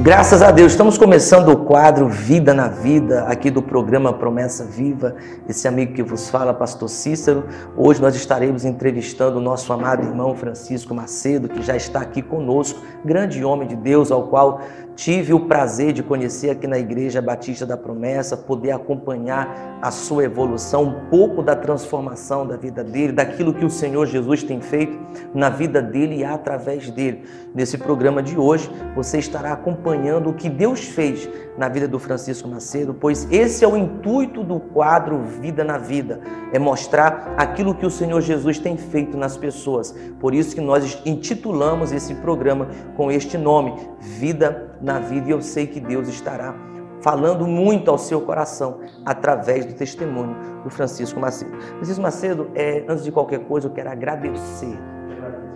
Graças a Deus, estamos começando o quadro Vida na Vida, aqui do programa Promessa Viva. Esse amigo que vos fala, Pastor Cícero. Hoje nós estaremos entrevistando o nosso amado irmão Francisco Macedo, que já está aqui conosco, grande homem de Deus, ao qual tive o prazer de conhecer aqui na Igreja Batista da Promessa, poder acompanhar a sua evolução, um pouco da transformação da vida dele, daquilo que o Senhor Jesus tem feito na vida dele e através dele. Nesse programa de hoje, você estará acompanhando o que Deus fez na vida do Francisco Macedo, pois esse é o intuito do quadro Vida na Vida, é mostrar aquilo que o Senhor Jesus tem feito nas pessoas. Por isso que nós intitulamos esse programa com este nome, Vida na Vida, e eu sei que Deus estará falando muito ao seu coração através do testemunho do Francisco Macedo. Francisco Macedo, antes de qualquer coisa, eu quero agradecer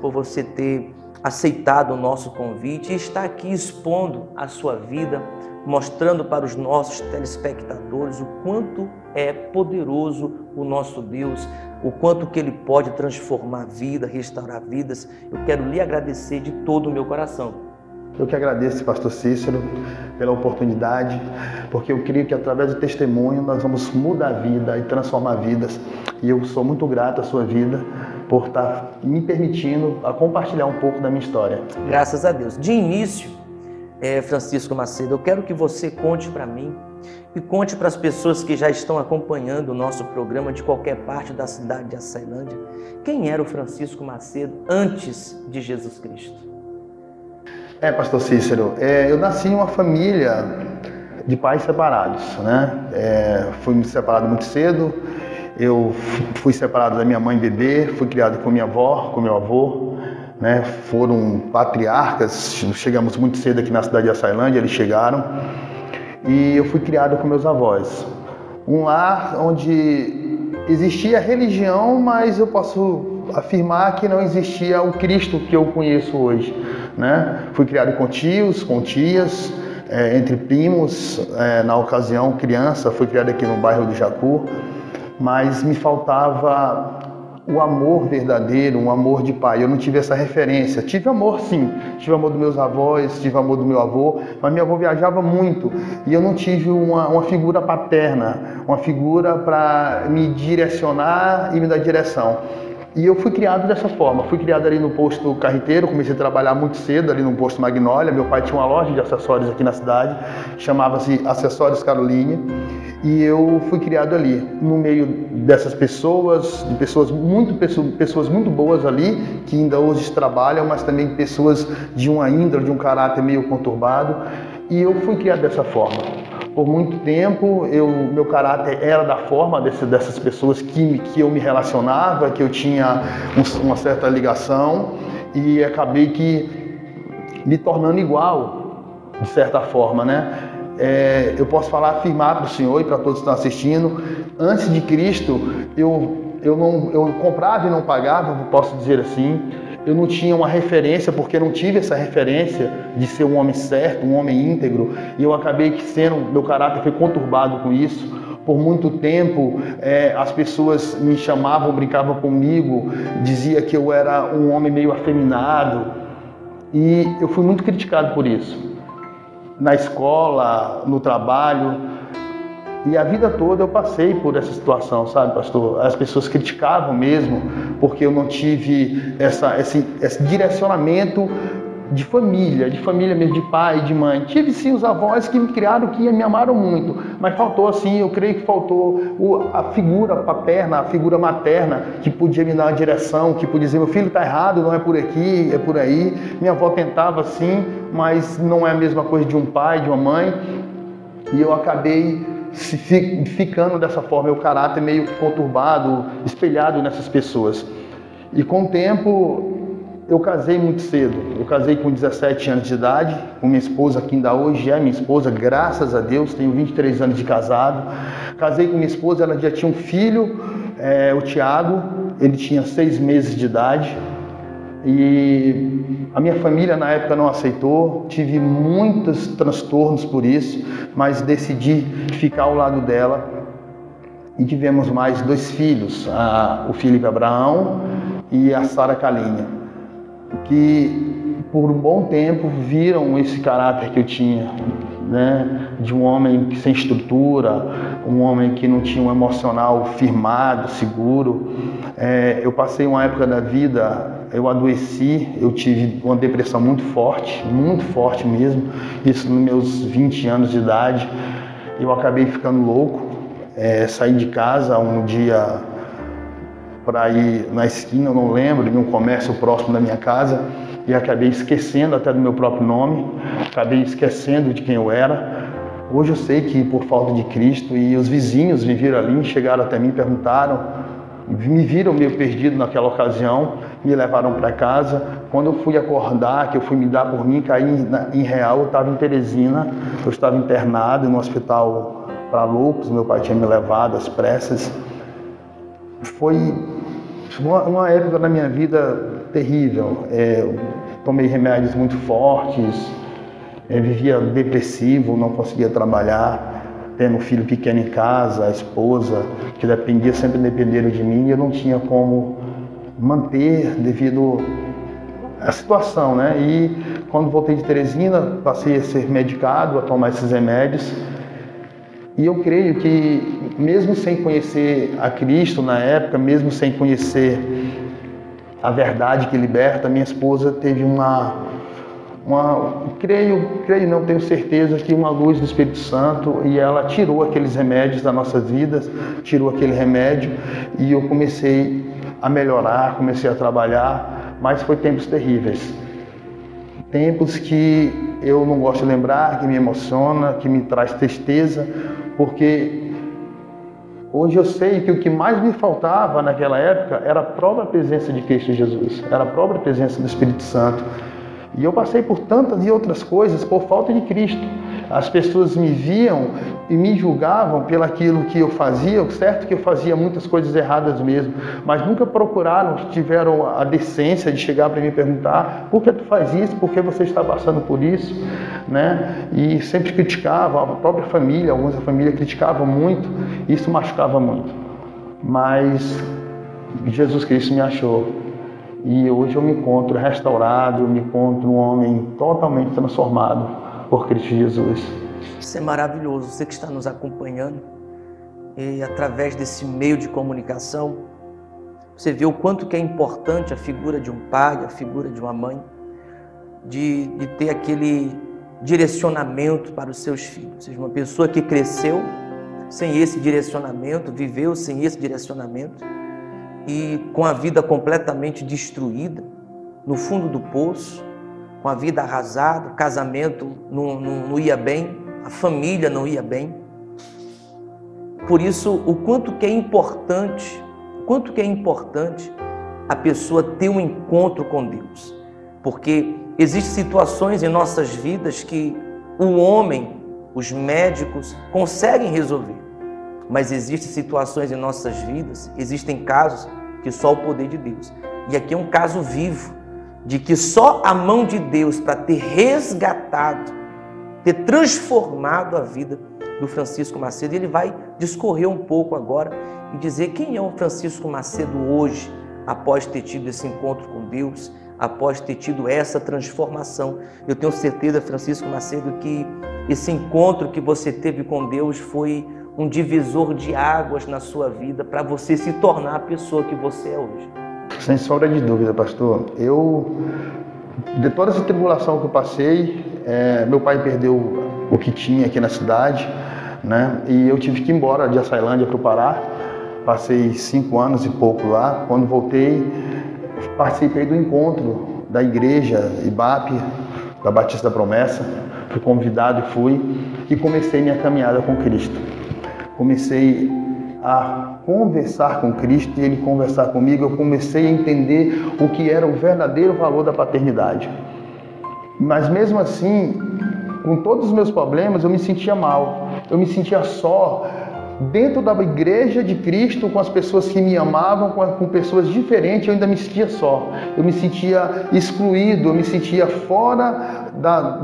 por você ter aceitado o nosso convite e estar aqui expondo a sua vida, mostrando para os nossos telespectadores o quanto é poderoso o nosso Deus, o quanto que Ele pode transformar a vida, restaurar vidas. Eu quero lhe agradecer de todo o meu coração. Eu que agradeço, Pastor Cícero, pela oportunidade, porque eu creio que através do testemunho nós vamos mudar a vida e transformar vidas. E eu sou muito grato à sua vida por estar me permitindo a compartilhar um pouco da minha história. Graças a Deus. De início, Francisco Macedo, eu quero que você conte para mim e conte para as pessoas que já estão acompanhando o nosso programa de qualquer parte da cidade de Açailândia, quem era o Francisco Macedo antes de Jesus Cristo? Pastor Cícero, eu nasci em uma família de pais separados, né? Fui separado muito cedo, eu fui separado da minha mãe bebê, fui criado com minha avó, com meu avô, né? Foram patriarcas, chegamos muito cedo aqui na cidade de Açailândia, eles chegaram, e eu fui criado com meus avós. Um lar onde existia religião, mas eu posso afirmar que não existia o Cristo que eu conheço hoje, né? Fui criado com tios, com tias, entre primos, na ocasião criança, fui criado aqui no bairro do Jacu, mas me faltava o amor verdadeiro, um amor de pai. Eu não tive essa referência. Tive amor, sim. Tive amor dos meus avós, tive amor do meu avô, mas meu avô viajava muito e eu não tive uma figura paterna, uma figura para me direcionar e me dar direção. E eu fui criado dessa forma, fui criado ali no posto carreteiro, comecei a trabalhar muito cedo ali no posto Magnólia. Meu pai tinha uma loja de acessórios aqui na cidade, chamava-se Acessórios Caroline, e eu fui criado ali, no meio dessas pessoas, de pessoas muito boas ali, que ainda hoje trabalham, mas também pessoas de uma índole, de um caráter meio conturbado, e eu fui criado dessa forma. Por muito tempo, meu caráter era da forma dessas pessoas que eu me relacionava, que eu tinha uma certa ligação, e acabei que me tornando igual, de certa forma, né? Eu posso afirmar para o senhor e para todos que estão assistindo, antes de Cristo, eu comprava e não pagava, posso dizer assim. Eu não tinha uma referência, porque eu não tive essa referência de ser um homem certo, um homem íntegro, e eu acabei que meu caráter foi conturbado com isso. Por muito tempo, as pessoas me chamavam, brincavam comigo, dizia que eu era um homem meio afeminado, e eu fui muito criticado por isso. Na escola, no trabalho, e a vida toda eu passei por essa situação, sabe, pastor? As pessoas criticavam mesmo, porque eu não tive esse direcionamento de família mesmo, de pai, de mãe. Tive sim os avós que me criaram, que me amaram muito, mas faltou assim, eu creio que faltou a figura paterna, a figura materna, que podia me dar uma direção, que podia dizer, meu filho está errado, não é por aqui, é por aí. Minha avó tentava sim, mas não é a mesma coisa de um pai, de uma mãe, e eu acabei ficando dessa forma, meu caráter meio conturbado, espelhado nessas pessoas. E com o tempo, eu casei muito cedo. Eu casei com 17 anos de idade, com minha esposa, que ainda hoje é minha esposa, graças a Deus, tenho 23 anos de casado. Casei com minha esposa, ela já tinha um filho, o Tiago, ele tinha 6 meses de idade. E a minha família na época não aceitou, tive muitos transtornos por isso, mas decidi ficar ao lado dela e tivemos mais 2 filhos, o Felipe Abraão e a Sara Calinha, que por um bom tempo viram esse caráter que eu tinha, né? De um homem sem estrutura, um homem que não tinha um emocional firmado, seguro. Eu passei uma época da vida, eu adoeci, eu tive uma depressão muito forte mesmo, isso nos meus 20 anos de idade. Eu acabei ficando louco, saí de casa um dia para ir na esquina, eu não lembro, em um comércio próximo da minha casa, e acabei esquecendo até do meu próprio nome, acabei esquecendo de quem eu era. Hoje eu sei que por falta de Cristo, e os vizinhos me viram ali, chegaram até mim, perguntaram, me viram meio perdido naquela ocasião, me levaram para casa. Quando eu fui acordar, que eu fui me dar por mim, caí em real, eu estava em Teresina, eu estava internado no hospital para loucos, meu pai tinha me levado às pressas. Foi uma época da minha vida terrível. Tomei remédios muito fortes, vivia depressivo, não conseguia trabalhar, tendo um filho pequeno em casa, a esposa, que sempre dependeram de mim, e eu não tinha como manter devido à situação, né? E quando voltei de Teresina, passei a ser medicado, a tomar esses remédios. E eu creio que, mesmo sem conhecer a Cristo na época, mesmo sem conhecer a verdade que liberta, minha esposa teve tenho certeza que uma luz do Espírito Santo, e ela tirou aqueles remédios das nossas vidas, tirou aquele remédio, e eu comecei a melhorar, comecei a trabalhar, mas foi tempos terríveis. Tempos que eu não gosto de lembrar, que me emociona, que me traz tristeza, porque hoje eu sei que o que mais me faltava naquela época era a própria presença de Cristo Jesus, era a própria presença do Espírito Santo. E eu passei por tantas e outras coisas por falta de Cristo. As pessoas me viam e me julgavam pelo aquilo que eu fazia, certo que eu fazia muitas coisas erradas mesmo, mas nunca tiveram a decência de chegar para mim e perguntar: por que tu faz isso? Por que você está passando por isso? Né? E sempre criticavam, a própria família, alguns da família criticavam muito, e isso machucava muito. Mas Jesus Cristo me achou. E hoje eu me encontro restaurado, eu me encontro um homem totalmente transformado por Cristo Jesus. Isso é maravilhoso. Você que está nos acompanhando, e através desse meio de comunicação, você vê o quanto que é importante a figura de um pai, a figura de uma mãe, de ter aquele direcionamento para os seus filhos. Ou seja, uma pessoa que cresceu sem esse direcionamento, viveu sem esse direcionamento, e com a vida completamente destruída, no fundo do poço, com a vida arrasada, o casamento não ia bem, a família não ia bem. Por isso, o quanto que é importante a pessoa ter um encontro com Deus. Porque existem situações em nossas vidas que o homem, os médicos, conseguem resolver. Mas existem situações em nossas vidas, existem casos que só o poder de Deus. E aqui é um caso vivo, de que só a mão de Deus para ter resgatado, ter transformado a vida do Francisco Macedo. E ele vai discorrer um pouco agora e dizer quem é o Francisco Macedo hoje, após ter tido esse encontro com Deus, após ter tido essa transformação. Eu tenho certeza, Francisco Macedo, que esse encontro que você teve com Deus foi um divisor de águas na sua vida para você se tornar a pessoa que você é hoje. Sem sombra de dúvida, pastor. De toda essa tribulação que eu passei, meu pai perdeu o que tinha aqui na cidade, né? E eu tive que ir embora de Açailândia para o Pará. Passei 5 anos e pouco lá. Quando voltei, participei do encontro da igreja IBAP, da Batista da Promessa. Fui convidado e fui, e comecei minha caminhada com Cristo. Comecei a conversar com Cristo e Ele conversar comigo. Eu comecei a entender o que era o verdadeiro valor da paternidade. Mas mesmo assim, com todos os meus problemas, eu me sentia mal. Eu me sentia só. Dentro da igreja de Cristo, com as pessoas que me amavam, com pessoas diferentes, eu ainda me sentia só. Eu me sentia excluído, eu me sentia fora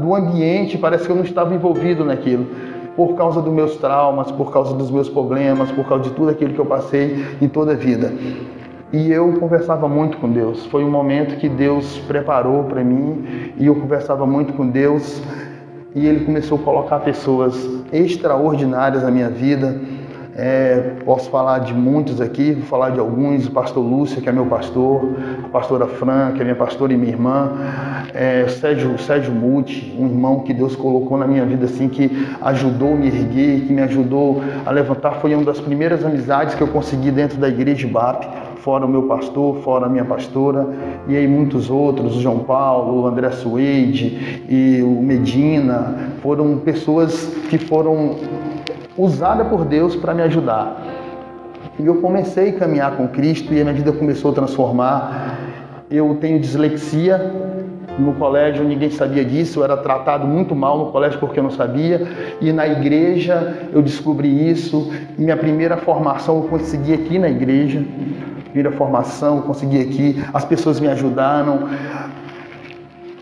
do ambiente, parece que eu não estava envolvido naquilo. Por causa dos meus traumas, por causa dos meus problemas, por causa de tudo aquilo que eu passei em toda a vida. E eu conversava muito com Deus. Foi um momento que Deus preparou para mim e eu conversava muito com Deus e Ele começou a colocar pessoas extraordinárias na minha vida. Posso falar de muitos aqui, vou falar de alguns. O pastor Lúcio, que é meu pastor, a pastora Fran, que é minha pastora e minha irmã, Sérgio Muti, um irmão que Deus colocou na minha vida assim, que ajudou a me erguer, que me ajudou a levantar. Foi uma das primeiras amizades que eu consegui dentro da igreja BAP, fora o meu pastor, fora a minha pastora, e aí muitos outros, o João Paulo, o André Suede e o Medina, foram pessoas que foram usada por Deus para me ajudar. E eu comecei a caminhar com Cristo e a minha vida começou a transformar. Eu tenho dislexia. No colégio ninguém sabia disso, eu era tratado muito mal no colégio porque eu não sabia. E na igreja eu descobri isso. Minha primeira formação eu consegui aqui na igreja. Primeira formação eu consegui aqui. As pessoas me ajudaram.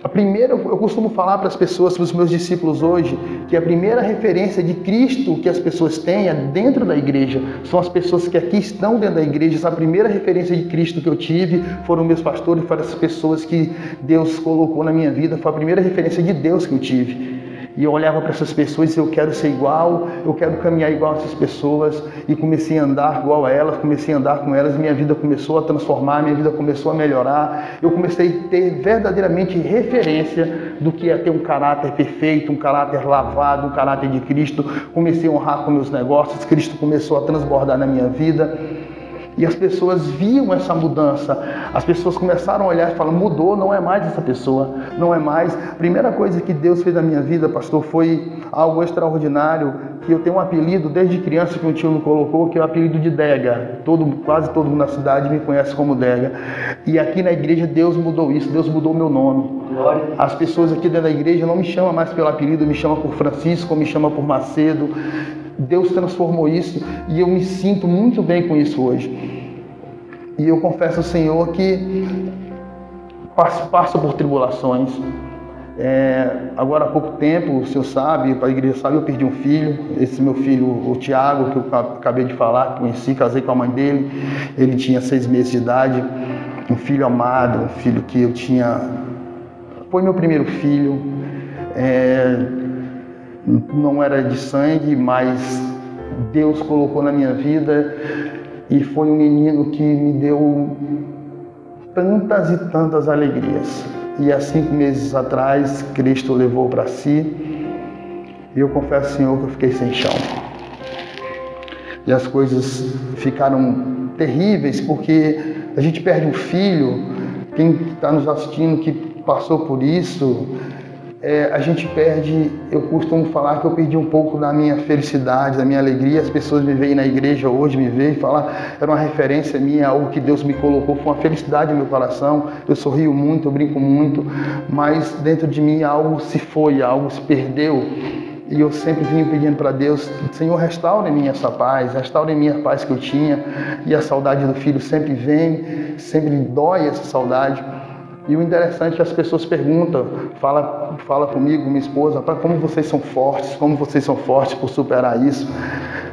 A primeira, eu costumo falar para as pessoas, para os meus discípulos hoje, que a primeira referência de Cristo que as pessoas têm dentro da igreja são as pessoas que aqui estão dentro da igreja. Essa primeira referência de Cristo que eu tive foram meus pastores, foram as pessoas que Deus colocou na minha vida, foi a primeira referência de Deus que eu tive. E eu olhava para essas pessoas e disse, eu quero ser igual, eu quero caminhar igual a essas pessoas. E comecei a andar igual a elas, comecei a andar com elas, minha vida começou a transformar, minha vida começou a melhorar. Eu comecei a ter verdadeiramente referência do que é ter um caráter perfeito, um caráter lavado, um caráter de Cristo. Comecei a honrar com meus negócios, Cristo começou a transbordar na minha vida. E as pessoas viam essa mudança, as pessoas começaram a olhar e falar, mudou, não é mais essa pessoa, não é mais. A primeira coisa que Deus fez na minha vida, pastor, foi algo extraordinário, que eu tenho um apelido desde criança que um tio me colocou, que é o apelido de Dega. Quase todo mundo na cidade me conhece como Dega. E aqui na igreja Deus mudou isso, Deus mudou o meu nome. As pessoas aqui dentro da igreja não me chamam mais pelo apelido, me chamam por Francisco, me chamam por Macedo. Deus transformou isso e eu me sinto muito bem com isso hoje. E eu confesso ao Senhor que passo por tribulações. Agora há pouco tempo, o senhor sabe, a igreja sabe, eu perdi um filho. Esse meu filho, o Tiago, que eu acabei de falar, conheci, casei com a mãe dele. Ele tinha 6 meses de idade. Um filho amado, um filho que eu tinha... Foi meu primeiro filho. Não era de sangue, mas Deus colocou na minha vida e foi um menino que me deu tantas e tantas alegrias. E há 5 meses atrás, Cristo levou para si e eu confesso, Senhor, que eu fiquei sem chão. E as coisas ficaram terríveis porque a gente perde um filho. Quem está nos assistindo que passou por isso... a gente perde, eu costumo falar que eu perdi um pouco da minha felicidade, da minha alegria. As pessoas me veem na igreja hoje, me veem e falam, era uma referência minha, algo que Deus me colocou, foi uma felicidade no meu coração. Eu sorrio muito, eu brinco muito, mas dentro de mim algo se foi, algo se perdeu. E eu sempre vim pedindo para Deus, Senhor, restaure em mim essa paz, restaure em mim a paz que eu tinha. E a saudade do filho sempre vem, sempre dói essa saudade. E o interessante é que as pessoas perguntam, fala comigo, minha esposa, como vocês são fortes por superar isso.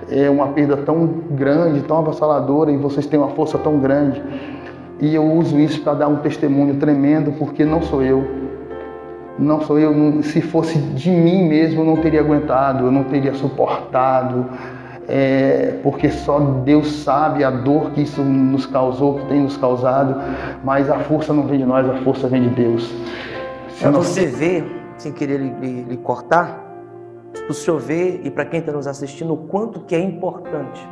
É uma perda tão grande, tão avassaladora, e vocês têm uma força tão grande. E eu uso isso para dar um testemunho tremendo, porque não sou eu. Se fosse de mim mesmo, eu não teria aguentado, eu não teria suportado. Porque só Deus sabe a dor que isso nos causou, que tem nos causado, mas a força não vem de nós, a força vem de Deus. Para você ver, sem querer lhe cortar, para o senhor ver e para quem está nos assistindo, o quanto que é importante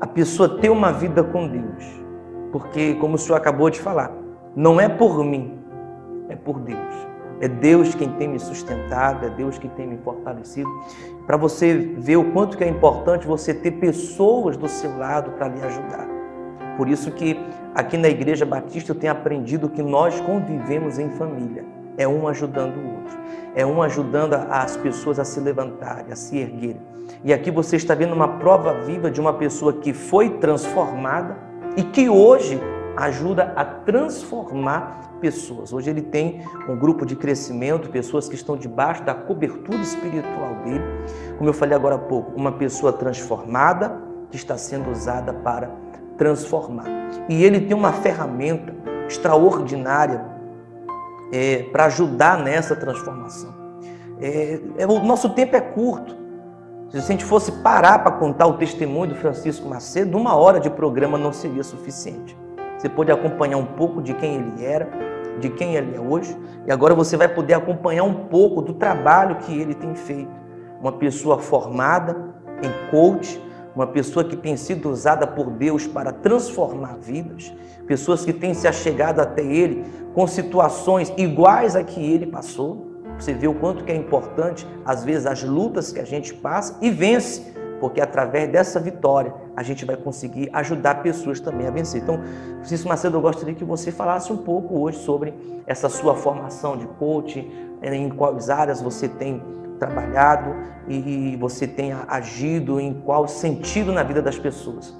a pessoa ter uma vida com Deus, porque como o senhor acabou de falar, não é por mim, é por Deus. É Deus quem tem me sustentado, é Deus quem tem me fortalecido. Para você ver o quanto que é importante você ter pessoas do seu lado para lhe ajudar. Por isso que aqui na Igreja Batista eu tenho aprendido que nós convivemos em família. É um ajudando o outro. É um ajudando as pessoas a se levantarem, a se erguerem. E aqui você está vendo uma prova viva de uma pessoa que foi transformada e que hoje ajuda a transformar pessoas. Hoje ele tem um grupo de crescimento, pessoas que estão debaixo da cobertura espiritual dele. Como eu falei agora há pouco, uma pessoa transformada que está sendo usada para transformar. E ele tem uma ferramenta extraordinária para ajudar nessa transformação. O nosso tempo é curto. Se a gente fosse parar para contar o testemunho do Francisco Macedo, 1 hora de programa não seria suficiente. Você pode acompanhar um pouco de quem ele era, de quem ele é hoje, e agora você vai poder acompanhar um pouco do trabalho que ele tem feito. Uma pessoa formada em coach, uma pessoa que tem sido usada por Deus para transformar vidas, pessoas que têm se achegado até ele com situações iguais a que ele passou. Você vê o quanto que é importante, às vezes, as lutas que a gente passa e vence, porque através dessa vitória a gente vai conseguir ajudar pessoas também a vencer. Então, Francisco Macedo, eu gostaria que você falasse um pouco hoje sobre essa sua formação de coach, em quais áreas você tem trabalhado e você tem agido, em qual sentido na vida das pessoas.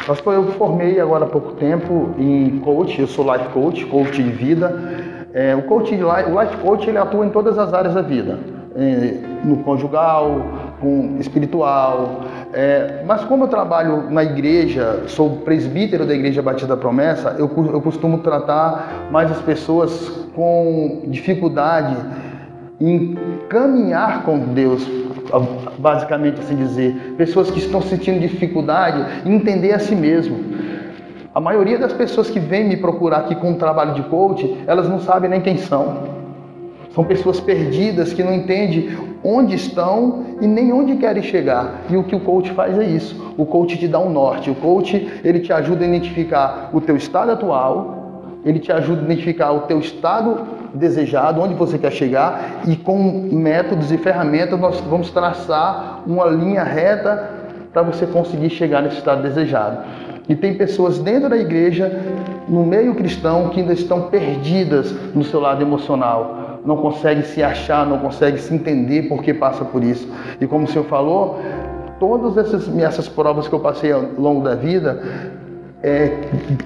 Pastor, eu formei agora há pouco tempo em coach, eu sou life coach, coach de vida. O life coach, ele atua em todas as áreas da vida, no conjugal, com espiritual, mas como eu trabalho na igreja, sou presbítero da Igreja Batista da Promessa, eu costumo tratar mais as pessoas com dificuldade em caminhar com Deus, basicamente assim dizer, pessoas que estão sentindo dificuldade em entender a si mesmo. A maioria das pessoas que vêm me procurar aqui com um trabalho de coach, elas não sabem nem quem são. São pessoas perdidas que não entendem onde estão e nem onde querem chegar. E o que o coach faz é isso. O coach te dá um norte. O coach, ele te ajuda a identificar o teu estado atual, ele te ajuda a identificar o teu estado desejado, onde você quer chegar, e com métodos e ferramentas nós vamos traçar uma linha reta para você conseguir chegar nesse estado desejado. E tem pessoas dentro da igreja, no meio cristão, que ainda estão perdidas no seu lado emocional. Não conseguem se achar, não conseguem se entender porque passa por isso. E como o senhor falou, todas essas provas que eu passei ao longo da vida,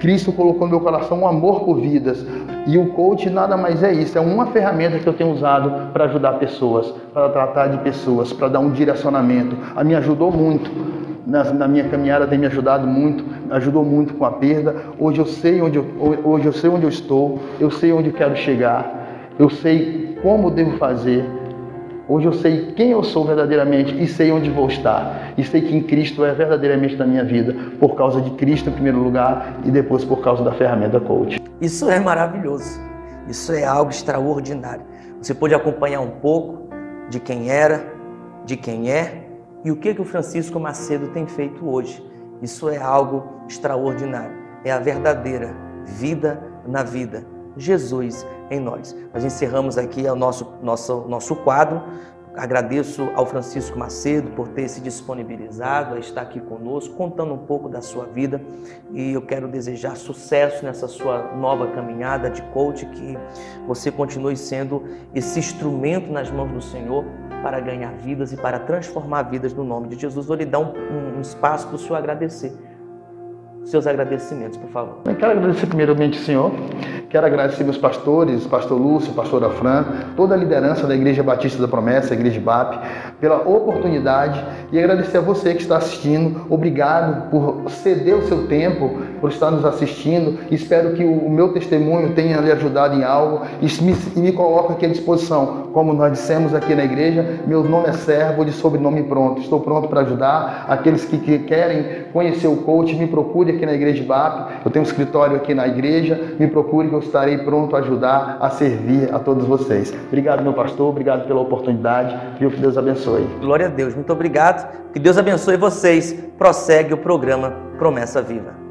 Cristo colocou no meu coração um amor por vidas. E o coach nada mais é isso, é uma ferramenta que eu tenho usado para ajudar pessoas, para tratar de pessoas, para dar um direcionamento. Me ajudou muito. Na minha caminhada tem me ajudado muito, ajudou muito com a perda. Hoje eu sei onde eu estou, eu sei onde eu quero chegar, eu sei como devo fazer. Hoje eu sei quem eu sou verdadeiramente e sei onde vou estar. E sei que em Cristo é verdadeiramente na minha vida, por causa de Cristo em primeiro lugar e depois por causa da ferramenta coach. Isso é maravilhoso, isso é algo extraordinário. Você pode acompanhar um pouco de quem era, de quem é, e o que o Francisco Macedo tem feito hoje. Isso é algo extraordinário. É a verdadeira vida na vida. Jesus em nós. Nós encerramos aqui o nosso quadro. Agradeço ao Francisco Macedo por ter se disponibilizado a estar aqui conosco, contando um pouco da sua vida. E eu quero desejar sucesso nessa sua nova caminhada de coach, que você continue sendo esse instrumento nas mãos do Senhor para ganhar vidas e para transformar vidas no nome de Jesus. Vou lhe dar um espaço para o senhor agradecer. Seus agradecimentos, por favor. Eu quero agradecer primeiramente ao Senhor, quero agradecer meus pastores, pastor Lúcio, pastora Fran, toda a liderança da Igreja Batista da Promessa, a Igreja BAP, pela oportunidade, e agradecer a você que está assistindo. Obrigado por ceder o seu tempo, por estar nos assistindo. Espero que o meu testemunho tenha lhe ajudado em algo e me coloco aqui à disposição. Como nós dissemos aqui na igreja, meu nome é servo de sobrenome pronto. Estou pronto para ajudar aqueles que querem conhecer o coach. Me procure aqui na Igreja BAP, eu tenho um escritório aqui na igreja, me procure que eu estarei pronto a ajudar, a servir a todos vocês. Obrigado, meu pastor, obrigado pela oportunidade, viu? Que Deus abençoe. Glória a Deus, muito obrigado, que Deus abençoe vocês. Prossegue o programa Promessa Viva.